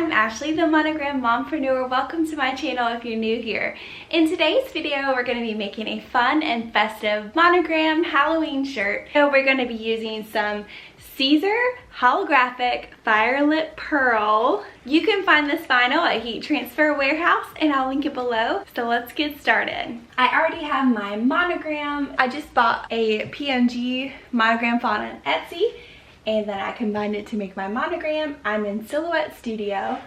I'm Ashley, the Monogram Mompreneur. Welcome to my channel if you're new here. In today's video, we're going to be making a fun and festive monogram Halloween shirt. So we're going to be using some Siser Holographic Firelit Pearl. You can find this vinyl at Heat Transfer Warehouse and I'll link it below. So let's get started. I already have my monogram. I just bought a PNG monogram font on Etsy and then I combined it to make my monogram. I'm in Silhouette Studio.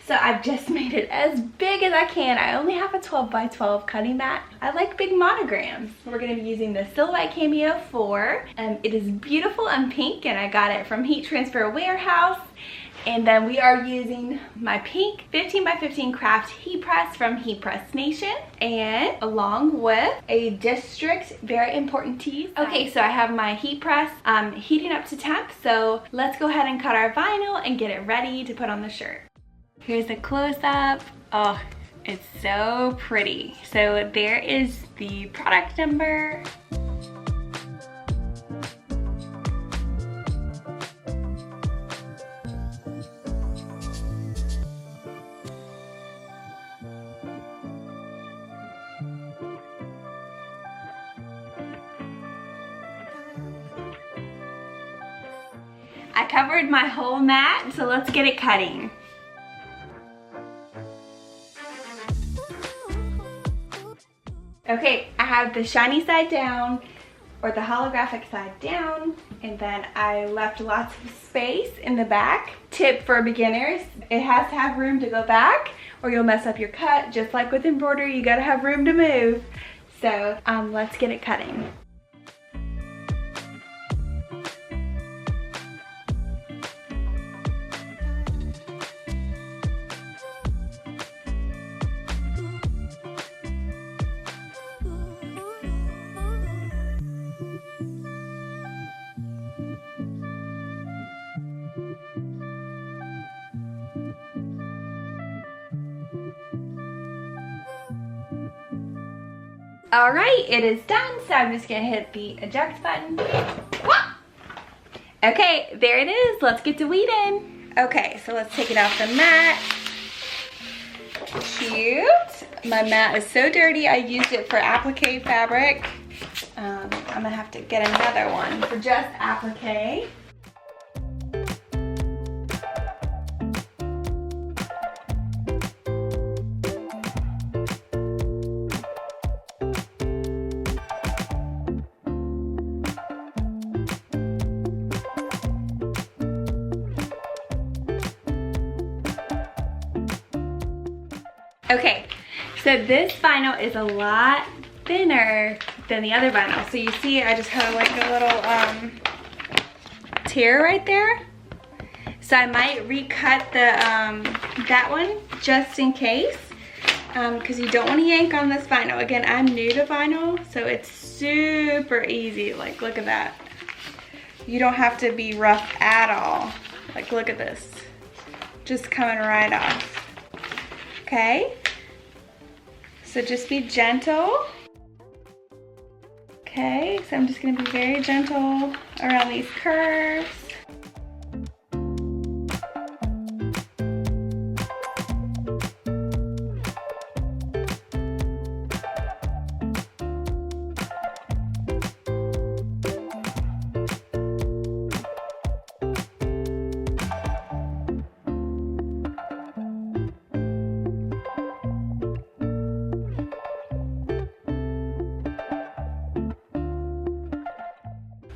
So I've just made it as big as I can. I only have a 12 by 12 cutting mat. I like big monograms. We're gonna be using the Silhouette Cameo 4. It is beautiful and pink and I got it from Heat Transfer Warehouse. And then we are using my pink 15 by 15 craft heat press from Heat Press Nation, and along with a District Very Important Tees. Okay, so I have my heat press heating up to temp, so let's go ahead and cut our vinyl and get it ready to put on the shirt. Here's a close-up. Oh, it's so pretty. So there is the product number. I covered my whole mat, so let's get it cutting. Okay, I have the shiny side down, or the holographic side down, and then I left lots of space in the back. Tip for beginners, it has to have room to go back or you'll mess up your cut. Just like with embroidery, you gotta have room to move. So let's get it cutting. All right, it is done, so I'm just gonna hit the eject button. Okay, there it is. Let's get to weeding. Okay, so let's take it off the mat. Cute. My mat is so dirty. I used it for applique fabric. I'm gonna have to get another one for just applique. Okay, so this vinyl is a lot thinner than the other vinyl. So you see I just have like a little tear right there. So I might recut the that one just in case, because you don't want to yank on this vinyl. Again, I'm new to vinyl, so it's super easy. Like, look at that. You don't have to be rough at all. Like, look at this. Just coming right off. Okay, so just be gentle. Okay, so I'm just gonna be very gentle around these curves.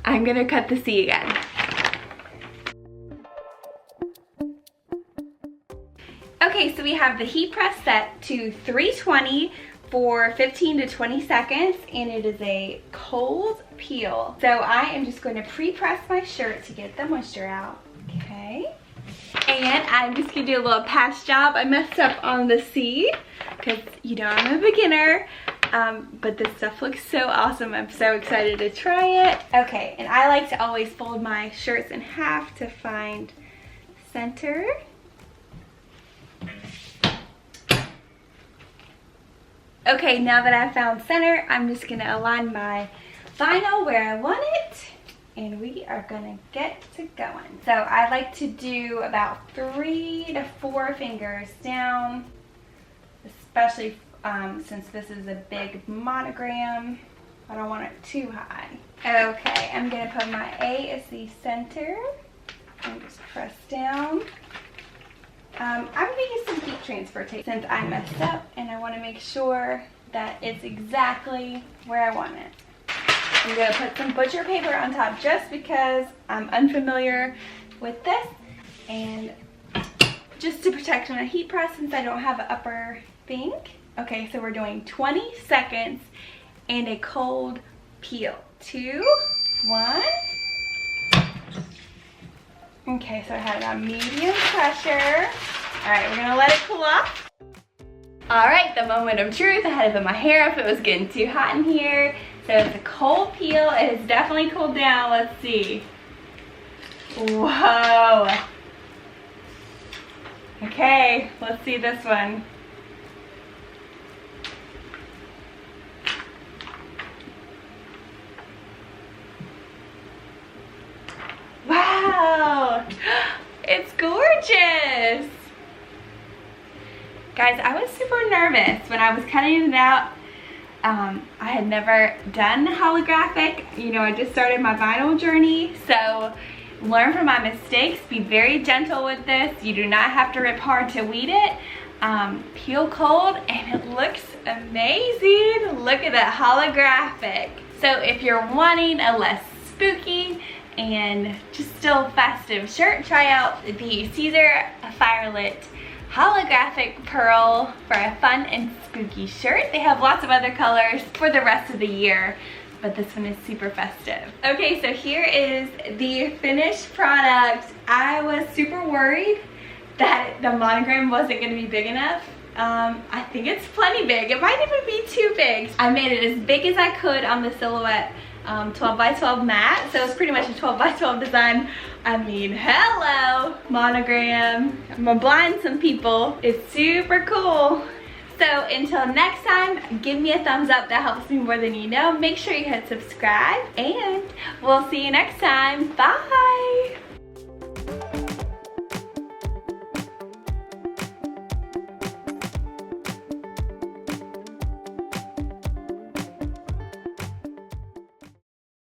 I'm gonna cut the C again. Okay, so we have the heat press set to 320 for 15 to 20 seconds, and it is a cold peel. So I am just going to pre-press my shirt to get the moisture out. Okay. And I'm just gonna do a little patch job. I messed up on the C, because you know I'm a beginner. But this stuff looks so awesome. I'm so excited to try it. Okay, and I like to always fold my shirts in half to find center. Okay, now that I've found center, I'm just gonna align my vinyl where I want it. and we are gonna get to going. So I like to do about 3 to 4 fingers down, especially since this is a big monogram. I don't want it too high. Okay, I'm gonna put my A as the center and just press down. I'm gonna use some heat transfer tape since I messed up and I wanna make sure that it's exactly where I want it. I'm gonna put some butcher paper on top just because I'm unfamiliar with this, and just to protect my heat press since I don't have an upper thing. Okay, so we're doing 20 seconds and a cold peel. 2, 1. Okay, so I have it on medium pressure. All right, we're gonna let it cool off. All right, the moment of truth. I had to put my hair up. It was getting too hot in here. So it's a cold peel. It has definitely cooled down. Let's see. Whoa. Okay, let's see this one. Wow, it's gorgeous. Guys, I was super nervous when I was cutting it out. I had never done holographic. You know, I just started my vinyl journey, so learn from my mistakes. Be very gentle with this. You do not have to rip hard to weed it. Peel cold, and it looks amazing. Look at that, holographic. So if you're wanting a less spooky and just still festive shirt, try out the Siser Firelit holographic pearl for a fun and spooky shirt. They have lots of other colors for the rest of the year, but this one is super festive. Okay, so here is the finished product. I was super worried that the monogram wasn't gonna be big enough. I think it's plenty big. It might even be too big. I made it as big as I could on the silhouette 12 by 12 mat, so it's pretty much a 12 by 12 design. I mean, hello, monogram. I'm gonna blind some people. It's super cool. So until next time, give me a thumbs up. That helps me more than you know. Make sure you hit subscribe, and we'll see you next time. Bye.